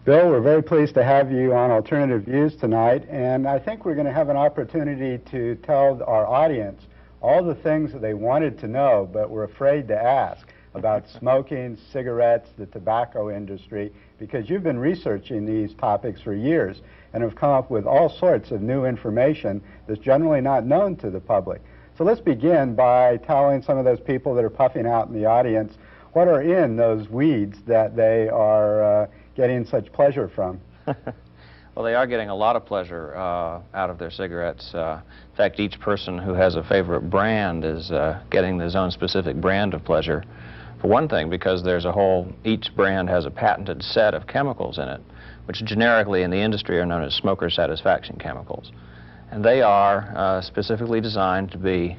Bill, we're very pleased to have you on Alternative Views tonight, and I think we're going to have an opportunity to tell our audience all the things that they wanted to know but were afraid to ask about smoking, cigarettes, the tobacco industry, because you've been researching these topics for years and have come up with all sorts of new information that's generally not known to the public. So let's begin by telling some of those people that are puffing out in the audience what are in those weeds that they are getting such pleasure from. Well, they are getting a lot of pleasure out of their cigarettes. In fact, each person who has a favorite brand is getting his own specific brand of pleasure. For one thing, because each brand has a patented set of chemicals in it, which generically in the industry are known as smoker satisfaction chemicals. And they are specifically designed to be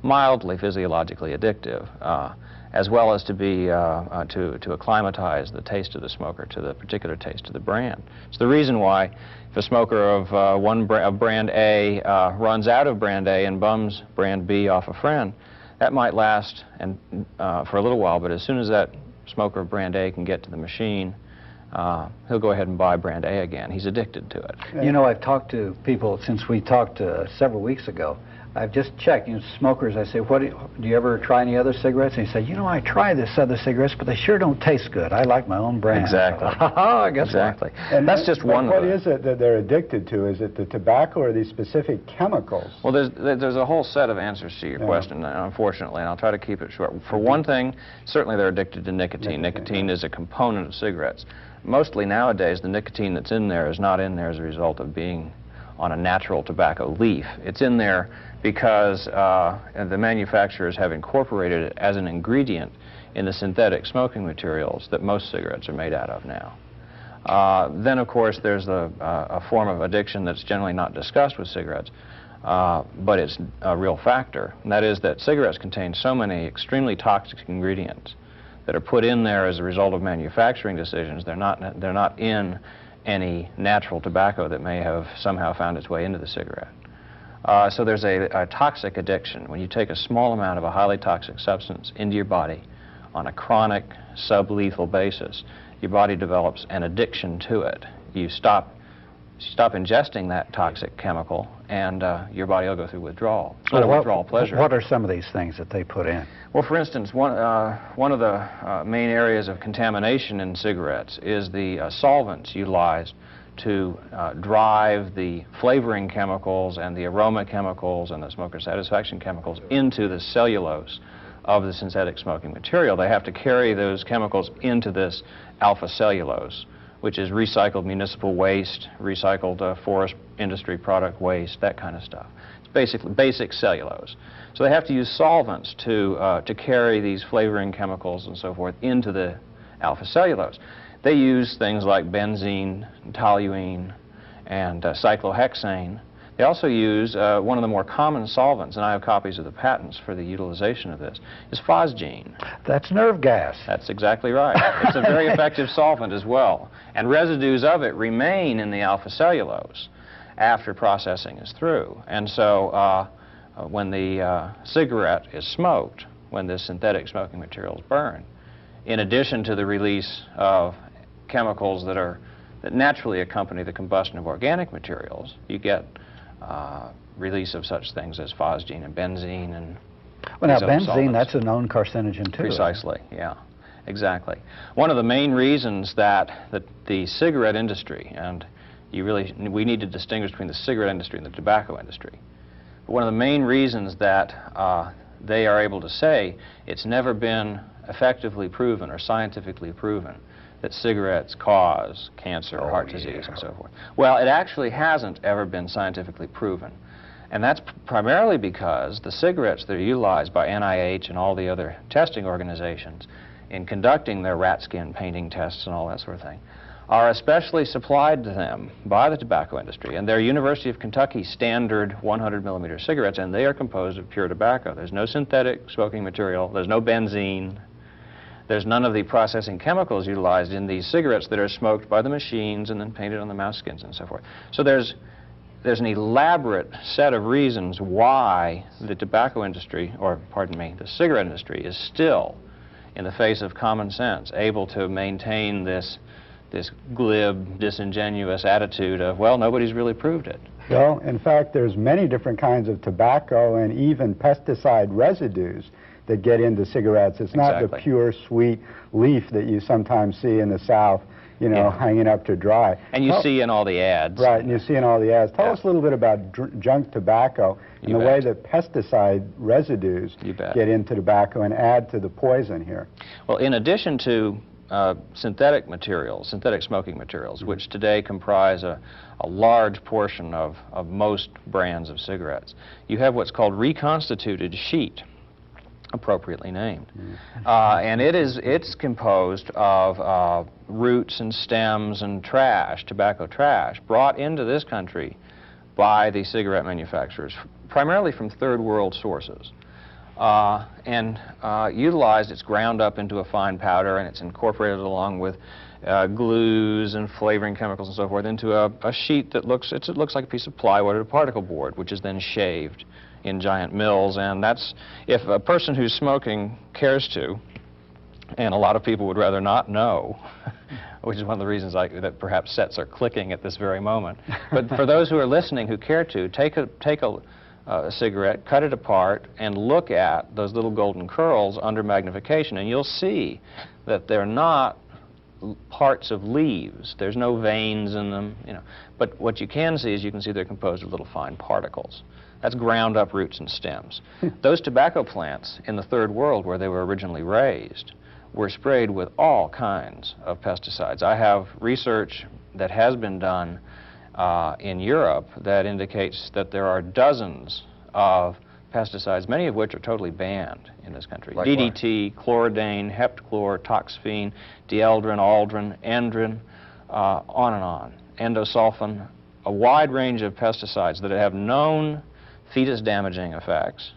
mildly physiologically addictive, as well as to be to acclimatize the taste of the smoker to the particular taste of the brand. It's the reason why if a smoker of brand A runs out of brand A and bums brand B off a friend, that might last for a little while, but as soon as that smoker of brand A can get to the machine, he'll go ahead and buy brand A again. He's addicted to it. You know, I've talked to people since we talked several weeks ago. I've just checked, smokers, I say, do you ever try any other cigarettes? And he said, I try this other cigarettes, but they sure don't taste good. I like my own brand. Exactly. I guess exactly. And that's just one of them. What is it that they're addicted to? Is it the tobacco or these specific chemicals? Well, there's a whole set of answers to your question, unfortunately, and I'll try to keep it short. For one thing, certainly they're addicted to nicotine. Nicotine is a component of cigarettes. Mostly nowadays, the nicotine that's in there is not in there as a result of being on a natural tobacco leaf. It's in there because the manufacturers have incorporated it as an ingredient in the synthetic smoking materials that most cigarettes are made out of now. Then, of course, there's a form of addiction that's generally not discussed with cigarettes, but it's a real factor, and that is that cigarettes contain so many extremely toxic ingredients that are put in there as a result of manufacturing decisions. They're not in any natural tobacco that may have somehow found its way into the cigarette. So there's a toxic addiction. When you take a small amount of a highly toxic substance into your body on a chronic, sublethal basis, your body develops an addiction to it. You stop ingesting that toxic chemical, and your body will go through withdrawal. It's not a withdrawal pleasure. What are some of these things that they put in? Well, for instance, one of the main areas of contamination in cigarettes is the solvents utilized to drive the flavoring chemicals and the aroma chemicals and the smoker satisfaction chemicals into the cellulose of the synthetic smoking material. They have to carry those chemicals into this alpha cellulose, which is recycled municipal waste, recycled forest industry product waste, that kind of stuff. It's basically basic cellulose. So they have to use solvents to carry these flavoring chemicals and so forth into the alpha cellulose. They use things like benzene, toluene, and cyclohexane. They also use one of the more common solvents, and I have copies of the patents for the utilization of this, is phosgene. That's nerve gas. That's exactly right. It's a very effective solvent as well. And residues of it remain in the alpha cellulose after processing is through. And so when the cigarette is smoked, when the synthetic smoking material is burned, in addition to the release of chemicals that naturally accompany the combustion of organic materials, you get release of such things as phosgene and benzene and well, now benzene, that's a known carcinogen too. Precisely, yeah, exactly. One of the main reasons that the cigarette industry, and we need to distinguish between the cigarette industry and the tobacco industry, but one of the main reasons that they are able to say it's never been effectively proven or scientifically proven that cigarettes cause cancer or heart disease and so forth. Well, it actually hasn't ever been scientifically proven. And that's primarily because the cigarettes that are utilized by NIH and all the other testing organizations in conducting their rat skin painting tests and all that sort of thing are especially supplied to them by the tobacco industry. And they're University of Kentucky standard 100-millimeter cigarettes, and they are composed of pure tobacco. There's no synthetic smoking material. There's no benzene. There's none of the processing chemicals utilized in these cigarettes that are smoked by the machines and then painted on the mouse skins and so forth. So there's an elaborate set of reasons why the tobacco industry, or pardon me, the cigarette industry is still, in the face of common sense, able to maintain this this glib, disingenuous attitude of, well, nobody's really proved it. Well, in fact, there's many different kinds of tobacco and even pesticide residues that get into cigarettes. It's not the Exactly. pure, sweet leaf that you sometimes see in the South, you know, Yeah. hanging up to dry. And you see in all the ads. Right, and you see in all the ads. Tell Yeah. us a little bit about junk tobacco and You the way bet. that pesticide residues You bet. get into tobacco and add to the poison here. Well, in addition to synthetic materials, synthetic smoking materials, which today comprise a large portion of most brands of cigarettes, you have what's called reconstituted sheet, appropriately named. And it's composed of roots and stems and trash, tobacco trash, brought into this country by the cigarette manufacturers, primarily from third world sources. And utilized, it's ground up into a fine powder, and it's incorporated along with glues and flavoring chemicals and so forth into a sheet that looks like a piece of plywood or a particle board, which is then shaved in giant mills. And that's, if a person who's smoking cares to, and a lot of people would rather not know, which is one of the reasons that perhaps sets are clicking at this very moment. But for those who are listening who care to, take a cigarette, cut it apart, and look at those little golden curls under magnification, and you'll see that they're not parts of leaves. There's no veins in them, you know. But what you can see is you can see they're composed of little fine particles. That's ground up roots and stems. Those tobacco plants in the third world where they were originally raised were sprayed with all kinds of pesticides. I have research that has been done in Europe that indicates that there are dozens of pesticides, many of which are totally banned in this country. Like DDT, chloridane, heptachlor, toxaphene, dieldrin, aldrin, endrin, on and on. Endosulfan, a wide range of pesticides that have known fetus-damaging effects.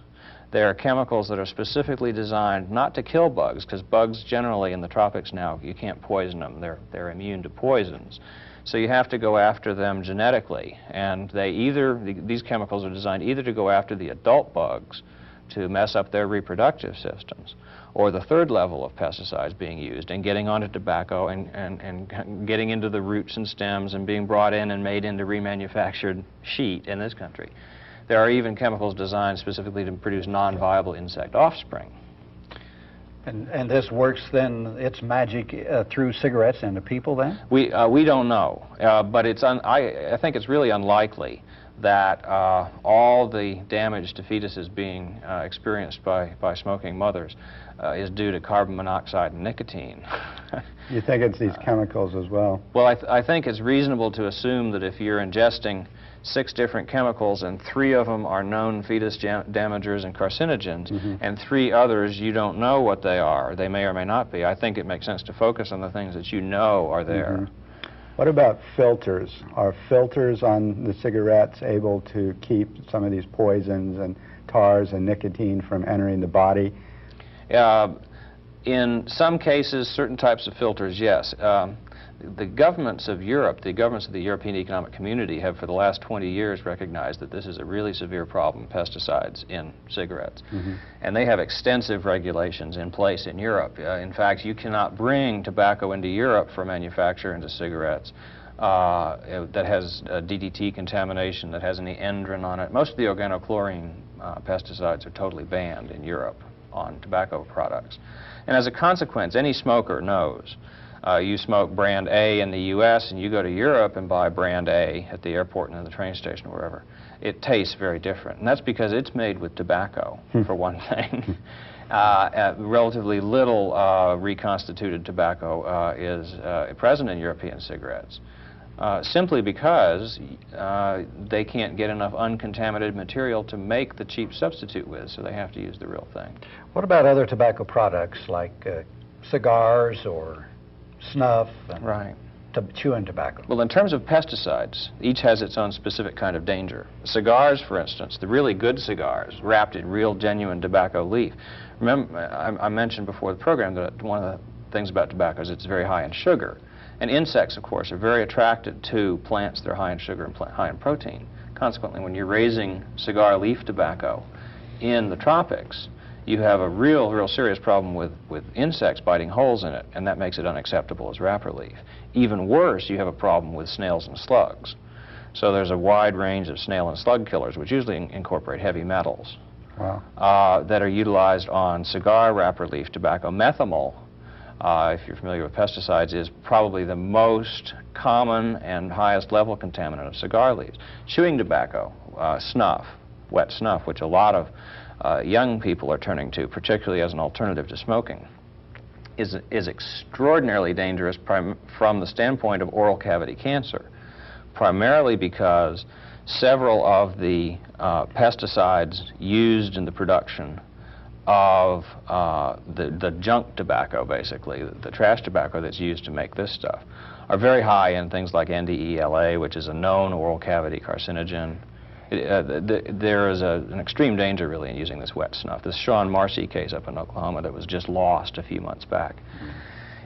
They are chemicals that are specifically designed not to kill bugs, because bugs generally in the tropics now, you can't poison them. They're immune to poisons. So you have to go after them genetically, and these chemicals are designed either to go after the adult bugs to mess up their reproductive systems, or the third level of pesticides being used and getting onto tobacco and getting into the roots and stems and being brought in and made into remanufactured sheet in this country. There are even chemicals designed specifically to produce non-viable insect offspring. And this works then, it's magic through cigarettes into people then? We don't know, but I think it's really unlikely that all the damage to fetuses being experienced by smoking mothers is due to carbon monoxide and nicotine. You think it's these chemicals as well? Well, I think it's reasonable to assume that if you're ingesting 6 different chemicals and 3 of them are known fetus damagers and carcinogens, and 3 others you don't know what they are, they may or may not be, I think it makes sense to focus on the things that you know are there. What about filters? Are filters on the cigarettes able to keep some of these poisons and tars and nicotine from entering the body? In some cases, certain types of filters, yes. The governments of Europe, the governments of the European Economic Community have for the last 20 years recognized that this is a really severe problem, pesticides in cigarettes. And they have extensive regulations in place in Europe. In fact, you cannot bring tobacco into Europe for manufacture into cigarettes that has DDT contamination, that has any endrin on it. Most of the organochlorine pesticides are totally banned in Europe on tobacco products. And as a consequence, any smoker knows. You smoke brand A in the U.S. and you go to Europe and buy brand A at the airport and in the train station or wherever. It tastes very different, and that's because it's made with tobacco, for one thing. Relatively little reconstituted tobacco is present in European cigarettes, simply because they can't get enough uncontaminated material to make the cheap substitute with, so they have to use the real thing. What about other tobacco products like cigars or snuff and Right. chewing tobacco? Well, in terms of pesticides, each has its own specific kind of danger. Cigars, for instance, the really good cigars, wrapped in real, genuine tobacco leaf. Remember, I mentioned before the program that one of the things about tobacco is it's very high in sugar. And insects, of course, are very attracted to plants that are high in sugar and high in protein. Consequently, when you're raising cigar leaf tobacco in the tropics, you have a real serious problem with insects biting holes in it, and that makes it unacceptable as wrapper leaf. Even worse, you have a problem with snails and slugs. So there's a wide range of snail and slug killers, which usually incorporate heavy metals, that are utilized on cigar wrapper leaf tobacco. Methanol, if you're familiar with pesticides, is probably the most common and highest level contaminant of cigar leaves. Chewing tobacco, snuff, wet snuff, which a lot of young people are turning to, particularly as an alternative to smoking, is extraordinarily dangerous from the standpoint of oral cavity cancer, primarily because several of the pesticides used in the production of the junk tobacco, basically, the trash tobacco that's used to make this stuff, are very high in things like NDELA, which is a known oral cavity carcinogen. There is an extreme danger, really, in using this wet snuff. This Sean Marcy case up in Oklahoma that was just lost a few months back.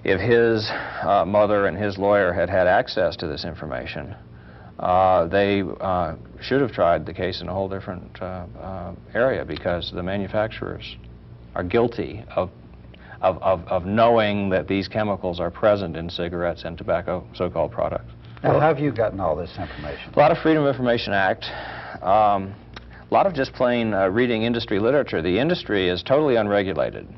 If his mother and his lawyer had had access to this information, they should have tried the case in a whole different area, because the manufacturers are guilty of knowing that these chemicals are present in cigarettes and tobacco so-called products. Now, how have you gotten all this information? A lot of Freedom of Information Act, a lot of just plain reading industry literature. The industry is totally unregulated.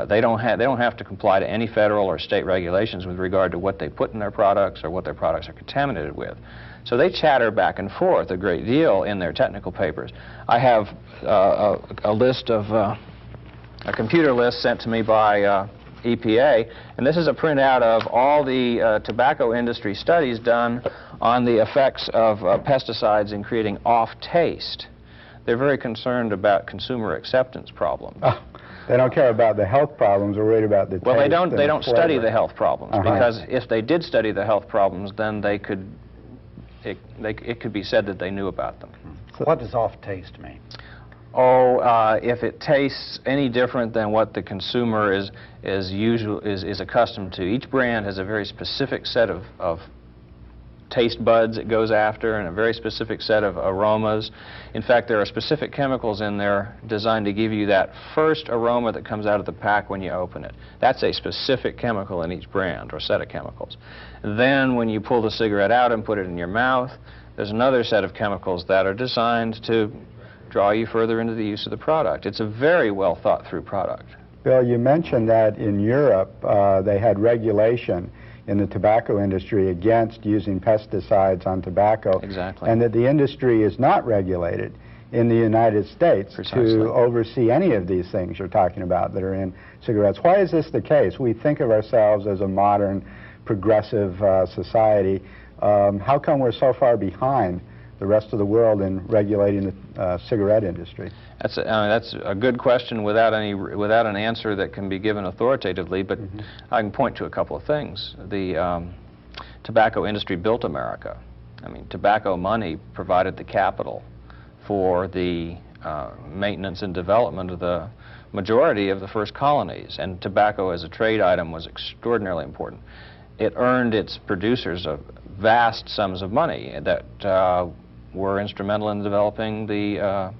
They don't have to comply to any federal or state regulations with regard to what they put in their products or what their products are contaminated with. So they chatter back and forth a great deal in their technical papers. I have a list of a computer list sent to me by EPA, and this is a printout of all the tobacco industry studies done on the effects of pesticides in creating off-taste. They're very concerned about consumer acceptance problems. Oh, they don't care about the health problems, they're worried about the taste. Well, they don't flavor. study the health problems, because if they did study the health problems, then they could, it could be said that they knew about them. So what does off-taste mean? Oh, if it tastes any different than what the consumer is accustomed to. Each brand has a very specific set of taste buds it goes after, and a very specific set of aromas. In fact, there are specific chemicals in there designed to give you that first aroma that comes out of the pack when you open it. That's a specific chemical in each brand, or set of chemicals. Then when you pull the cigarette out and put it in your mouth, there's another set of chemicals that are designed to draw you further into the use of the product. It's a very well thought through product. Bill, you mentioned that in Europe they had regulation in the tobacco industry against using pesticides on tobacco. Exactly. And that the industry is not regulated in the United States to oversee any of these things you're talking about that are in cigarettes. Why is this the case? We think of ourselves as a modern, progressive society. How come we're so far behind the rest of the world in regulating the cigarette industry? That's a good question without an answer that can be given authoritatively, but I can point to a couple of things. The tobacco industry built America. I mean, tobacco money provided the capital for the maintenance and development of the majority of the first colonies, and tobacco as a trade item was extraordinarily important. It earned its producers vast sums of money that were instrumental in developing the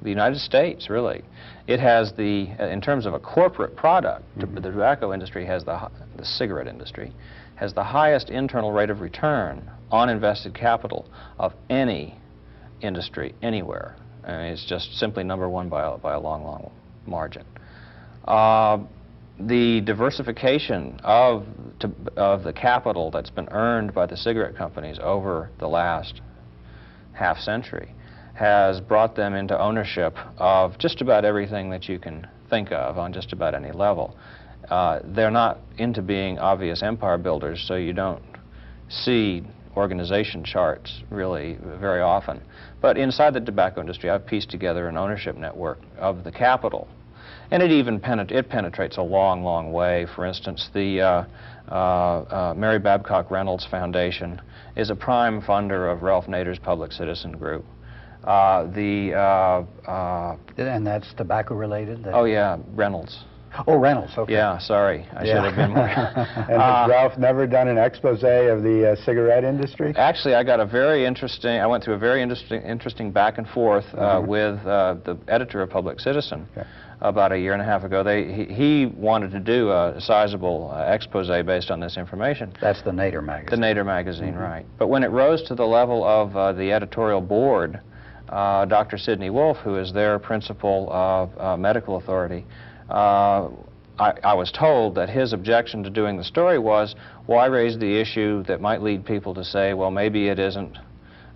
United States, really. It has in terms of a corporate product, the tobacco industry has the cigarette industry has the highest internal rate of return on invested capital of any industry anywhere. I mean, it's just simply number one by a long margin. The diversification of the capital that's been earned by the cigarette companies over the last half century has brought them into ownership of just about everything that you can think of on just about any level. They're not into being obvious empire builders, so you don't see organization charts really very often. But inside the tobacco industry, I've pieced together an ownership network of the capital. And it penetrates a long way. For instance, the Mary Babcock Reynolds Foundation is a prime funder of Ralph Nader's Public Citizen Group. And that's tobacco related? Oh yeah, Reynolds. Oh, Reynolds, okay. Yeah, sorry. I should have been more. And has Ralph never done an expose of the cigarette industry? Actually, I went through a very interesting back and forth with the editor of Public Citizen. Okay. About a year and a half ago. He wanted to do a sizable expose based on this information. That's the Nader magazine. The Nader magazine, right. But when it rose to the level of the editorial board, Dr. Sidney Wolfe, who is their principal medical authority, I was told that his objection to doing the story was, well, I raised the issue that might lead people to say, well, maybe it isn't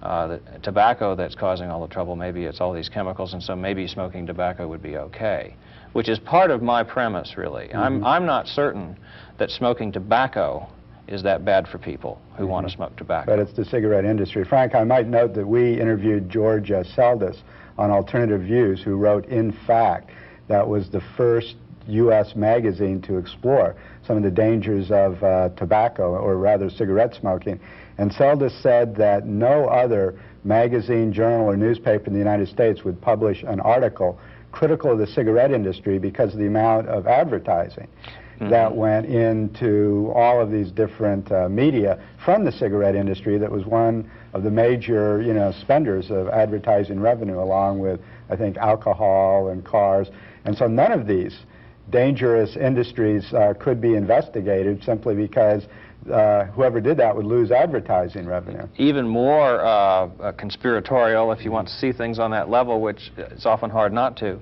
the tobacco that's causing all the trouble, maybe it's all these chemicals, and so maybe smoking tobacco would be okay, which is part of my premise, really. I'm not certain that smoking tobacco is that bad for people who want to smoke tobacco. But it's the cigarette industry. Frank, I might note that we interviewed George Seldes on Alternative Views, who wrote In Fact. That was the first U.S. magazine to explore some of the dangers of tobacco, or rather cigarette smoking. And Seldes said that no other magazine, journal, or newspaper in the United States would publish an article critical of the cigarette industry because of the amount of advertising that went into all of these different media from the cigarette industry. That was one of the major, spenders of advertising revenue, along with, I think, alcohol and cars. And so none of these dangerous industries could be investigated simply because whoever did that would lose advertising revenue. Even more conspiratorial, if you want to see things on that level, which it's often hard not to.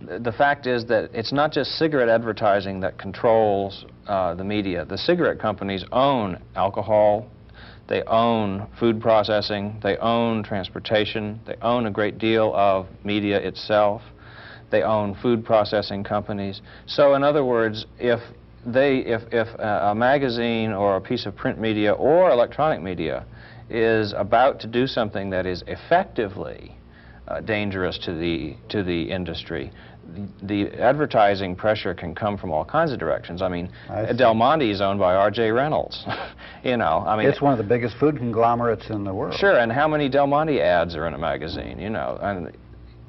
The fact is that it's not just cigarette advertising that controls the media. The cigarette companies own alcohol, they own food processing, they own transportation, they own a great deal of media itself, they own food processing companies. So in other words, if a magazine or a piece of print media or electronic media is about to do something that is effectively dangerous to the industry, the advertising pressure can come from all kinds of directions. I mean, Del Monte is owned by R.J. Reynolds. I mean, it's one of the biggest food conglomerates in the world. Sure, and how many Del Monte ads are in a magazine? And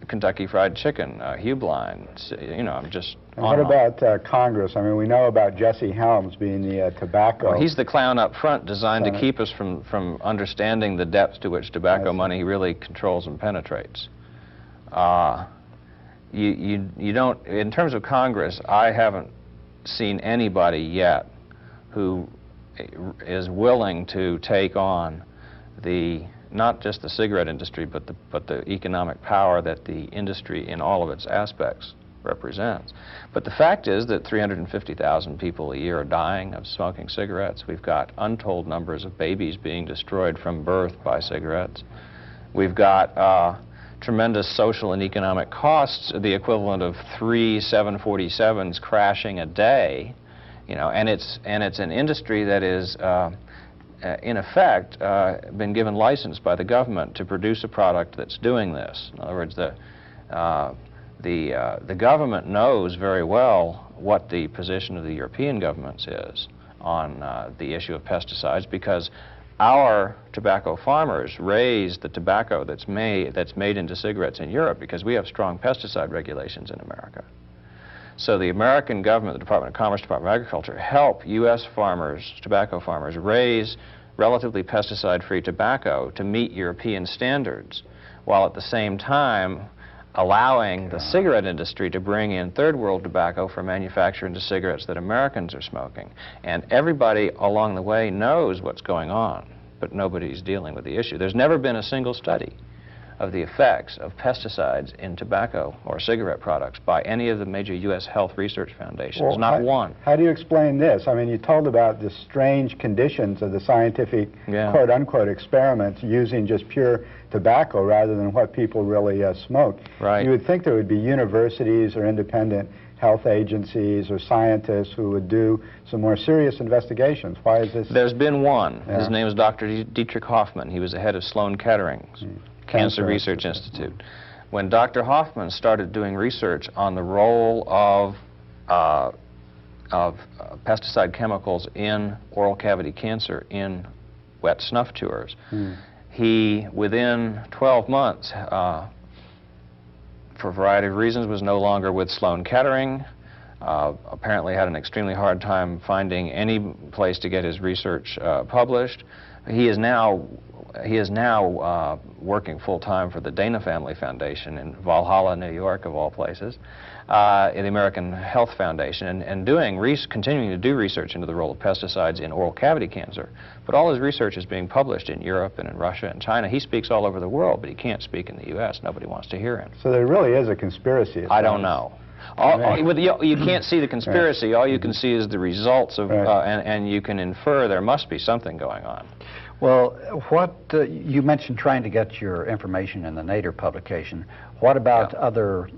Kentucky Fried Chicken, Hubline, I'm just. And what about Congress? I mean, we know about Jesse Helms being the tobacco. Well, he's the clown up front, designed to keep us from understanding the depths to which tobacco money really controls and penetrates. You don't, in terms of Congress, I haven't seen anybody yet who is willing to take on not just the cigarette industry, but the economic power that the industry in all of its aspects represents. But the fact is that 350,000 people a year are dying of smoking cigarettes. We've got untold numbers of babies being destroyed from birth by cigarettes. We've got tremendous social and economic costs, the equivalent of 3 747s crashing a day, and it's an industry that is in effect been given license by the government to produce a product that's doing this. In other words, the government knows very well what the position of the European governments is on the issue of pesticides, because our tobacco farmers raise the tobacco that's made into cigarettes in Europe, because we have strong pesticide regulations in America. So the American government, the Department of Commerce, Department of Agriculture, help U.S. farmers, tobacco farmers, raise relatively pesticide-free tobacco to meet European standards, while at the same time allowing the cigarette industry to bring in third world tobacco for manufacture into cigarettes that Americans are smoking. And everybody along the way knows what's going on, but nobody's dealing with the issue. There's never been a single study of the effects of pesticides in tobacco or cigarette products by any of the major U.S. health research foundations, well, not one. How do you explain this? I mean, you told about the strange conditions of the scientific quote-unquote experiments using just pure tobacco rather than what people really smoke. Right. You would think there would be universities or independent health agencies or scientists who would do some more serious investigations. Why is this? There's been one. His name is Dr. Dietrich Hoffman. He was the head of Sloan Kettering's Cancer Research Institute. When Dr. Hoffman started doing research on the role of pesticide chemicals in oral cavity cancer in wet snuff tours, he, within 12 months, for a variety of reasons, was no longer with Sloan Kettering. apparently had an extremely hard time finding any place to get his research published. He is now working full-time for the Dana Family Foundation in Valhalla, New York, of all places, in the American Health Foundation, and continuing to do research into the role of pesticides in oral cavity cancer. But all his research is being published in Europe and in Russia and China. He speaks all over the world, but he can't speak in the U.S. Nobody wants to hear him. So there really is a conspiracy. I don't know. You can't see the conspiracy. All you can see is the results of, and you can infer there must be something going on. Well, you mentioned trying to get your information in the Nader publication. What about other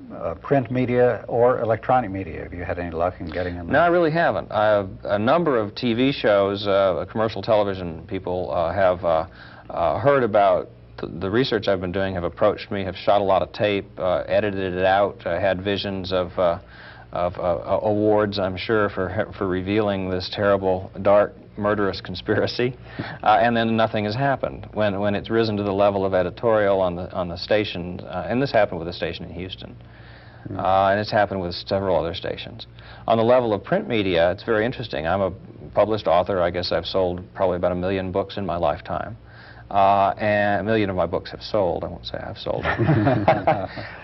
print media or electronic media? Have you had any luck in getting them? No, I really haven't. A number of TV shows, commercial television people have heard about the research I've been doing, have approached me, have shot a lot of tape, edited it out, had visions of awards, I'm sure, for revealing this terrible, dark, murderous conspiracy, and then nothing has happened. When it's risen to the level of editorial on the station, and this happened with a station in Houston, and it's happened with several other stations. On the level of print media, it's very interesting. I'm a published author. I guess I've sold probably about 1 million books in my lifetime. And 1 million of my books have sold. I won't say I've sold.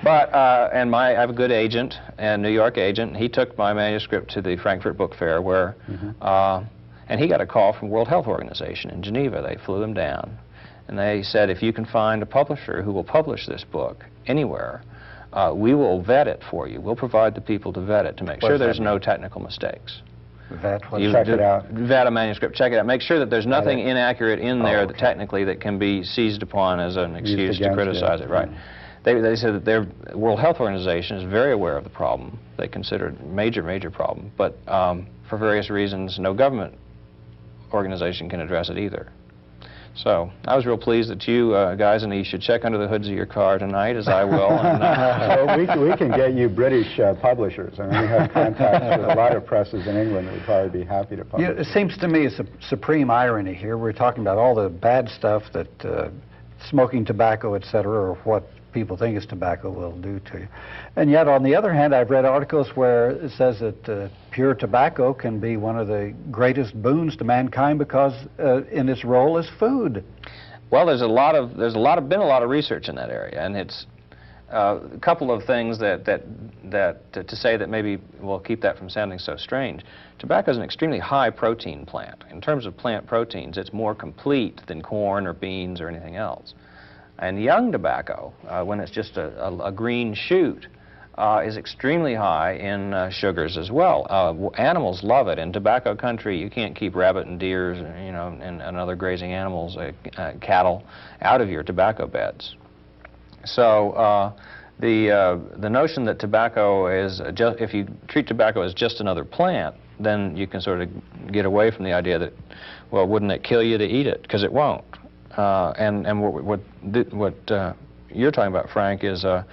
But I have a good agent, a New York agent. And he took my manuscript to the Frankfurt Book Fair, where, and he got a call from World Health Organization in Geneva. They flew him down, and they said, if you can find a publisher who will publish this book anywhere, we will vet it for you. We'll provide the people to vet it to make sure there's no technical mistakes. Check it out. Vet a manuscript, check it out. Make sure that there's nothing inaccurate in there that technically that can be seized upon as an excuse to criticize it. Right. They said that their World Health Organization is very aware of the problem. They consider it a major, major problem. But for various reasons, no government organization can address it either. So I was real pleased that you guys, and you should check under the hoods of your car tonight, as I will. And, well, we can get you British publishers. I mean, we have contacts with a lot of presses in England that would probably be happy to publish. It seems to me it's a supreme irony here. We're talking about all the bad stuff that smoking tobacco, etc., or what people think is tobacco will do to you. And yet, on the other hand, I've read articles where it says that pure tobacco can be one of the greatest boons to mankind because in its role as food. Well, there's been a lot of research in that area, and it's a couple of things to say that maybe will keep that from sounding so strange. Tobacco is an extremely high protein plant. In terms of plant proteins, it's more complete than corn or beans or anything else. And young tobacco, when it's just a green shoot, is extremely high in sugars as well. Animals love it. In tobacco country, you can't keep rabbit and deers, and other grazing animals, cattle, out of your tobacco beds. So the notion that tobacco is just, if you treat tobacco as just another plant, then you can sort of get away from the idea that, well, wouldn't it kill you to eat it? Because it won't. And what you're talking about, Frank, is a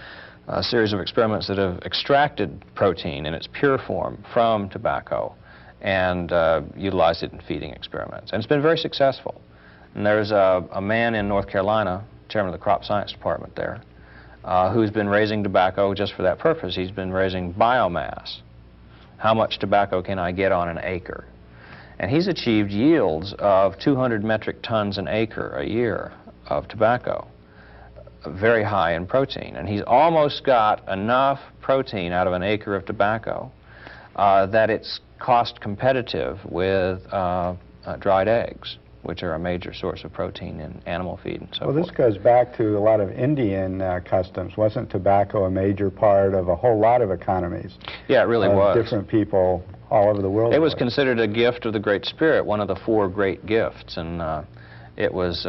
series of experiments that have extracted protein in its pure form from tobacco and utilized it in feeding experiments. And it's been very successful. And there's a man in North Carolina, chairman of the crop science department there, who's been raising tobacco just for that purpose. He's been raising biomass. How much tobacco can I get on an acre? And he's achieved yields of 200 metric tons an acre a year of tobacco, very high in protein. And he's almost got enough protein out of an acre of tobacco that it's cost competitive with dried eggs, which are a major source of protein in animal feed and so forth. Well, this goes back to a lot of Indian customs. Wasn't tobacco a major part of a whole lot of economies? Yeah, it really was. Different people all over the world. It was considered a gift of the Great Spirit, one of the 4 great gifts, and it was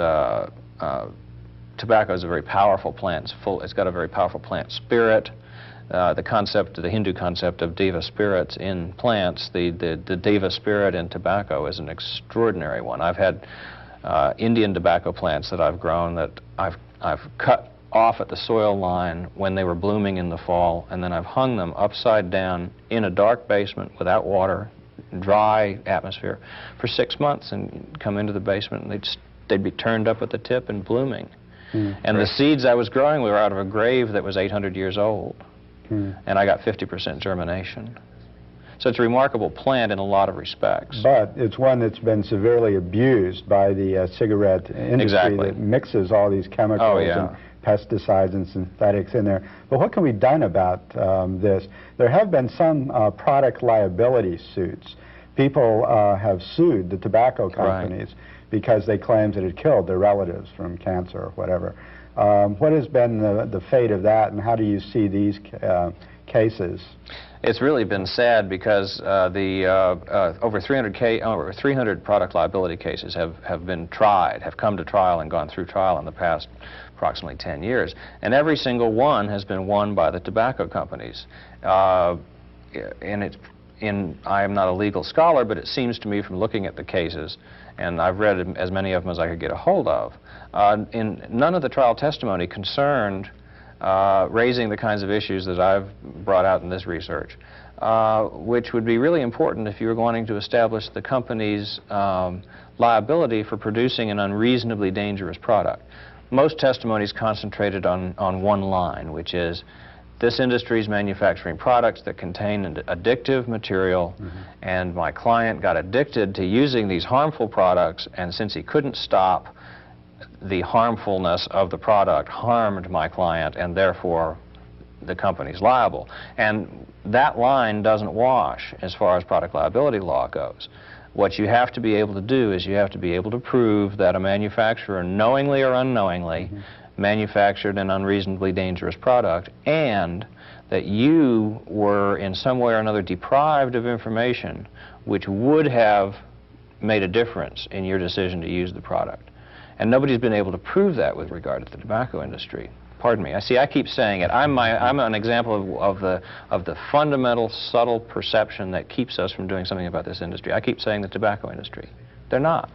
tobacco is a very powerful plant. It's got a very powerful plant spirit. The Hindu concept of deva spirits in plants, the deva spirit in tobacco is an extraordinary one. I've had Indian tobacco plants that I've grown that I've cut off at the soil line when they were blooming in the fall, and then I've hung them upside down in a dark basement without water, dry atmosphere, for 6 months, and come into the basement and they'd be turned up at the tip and blooming. And the seeds I was growing were out of a grave that was 800 years old. And I got 50% germination. So it's a remarkable plant in a lot of respects. But it's one that's been severely abused by the cigarette industry Exactly. that mixes all these chemicals and pesticides and synthetics in there. But what can be done about this? There have been some product liability suits. People have sued the tobacco companies because they claimed that it killed their relatives from cancer or whatever. What has been the fate of that, and how do you see these cases? It's really been sad because over 300 product liability cases have come to trial and gone through trial in the past approximately 10 years. And every single one has been won by the tobacco companies. I am not a legal scholar, but it seems to me from looking at the cases, and I've read as many of them as I could get a hold of, none of the trial testimony concerned raising the kinds of issues that I've brought out in this research, which would be really important if you were wanting to establish the company's liability for producing an unreasonably dangerous product. Most testimonies concentrated on one line, which is this industry is manufacturing products that contain an addictive material, and my client got addicted to using these harmful products, and since he couldn't stop, the harmfulness of the product harmed my client, and therefore the company's liable. And that line doesn't wash as far as product liability law goes. What you have to be able to do is you have to be able to prove that a manufacturer, knowingly or unknowingly, manufactured an unreasonably dangerous product, and that you were in some way or another deprived of information which would have made a difference in your decision to use the product. And nobody's been able to prove that with regard to the tobacco industry. Pardon me. I keep saying it. I'm an example of the fundamental, subtle perception that keeps us from doing something about this industry. I keep saying the tobacco industry. They're not.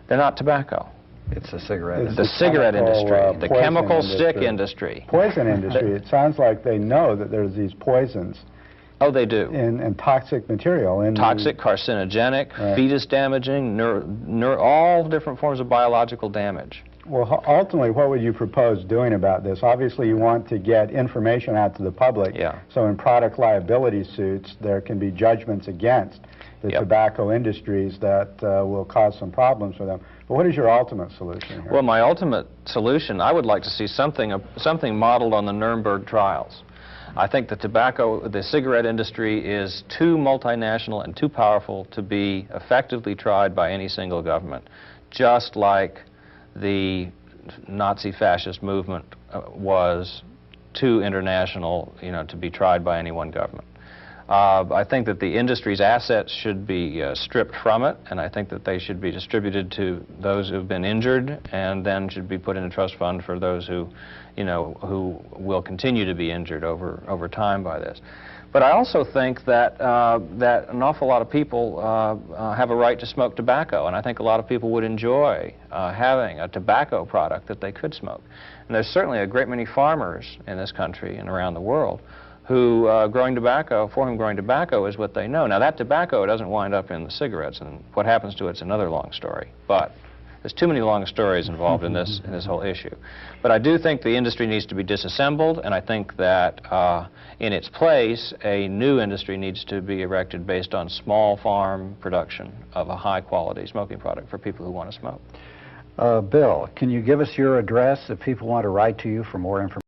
They're not tobacco. It's the cigarette. It's the cigarette industry, the chemical stick industry. Poison industry. It sounds like they know that there's these poisons. Oh, they do. And toxic material. Toxic, carcinogenic, fetus damaging, all different forms of biological damage. Well, ultimately, what would you propose doing about this? Obviously, you want to get information out to the public. So in product liability suits, there can be judgments against the tobacco industries that will cause some problems for them. But what is your ultimate solution here? Well, my ultimate solution, I would like to see something modeled on the Nuremberg trials. I think the cigarette industry is too multinational and too powerful to be effectively tried by any single government, just like the Nazi fascist movement was too international, to be tried by any one government. I think that the industry's assets should be stripped from it, and I think that they should be distributed to those who have been injured, and then should be put in a trust fund for those who will continue to be injured over time by this. But I also think that that an awful lot of people have a right to smoke tobacco, and I think a lot of people would enjoy having a tobacco product that they could smoke. And there's certainly a great many farmers in this country and around the world who for whom growing tobacco is what they know. Now, that tobacco doesn't wind up in the cigarettes, and what happens to it's another long story. But there's too many long stories involved in this whole issue. But I do think the industry needs to be disassembled, and I think that in its place, a new industry needs to be erected based on small farm production of a high-quality smoking product for people who want to smoke. Bill, can you give us your address if people want to write to you for more information?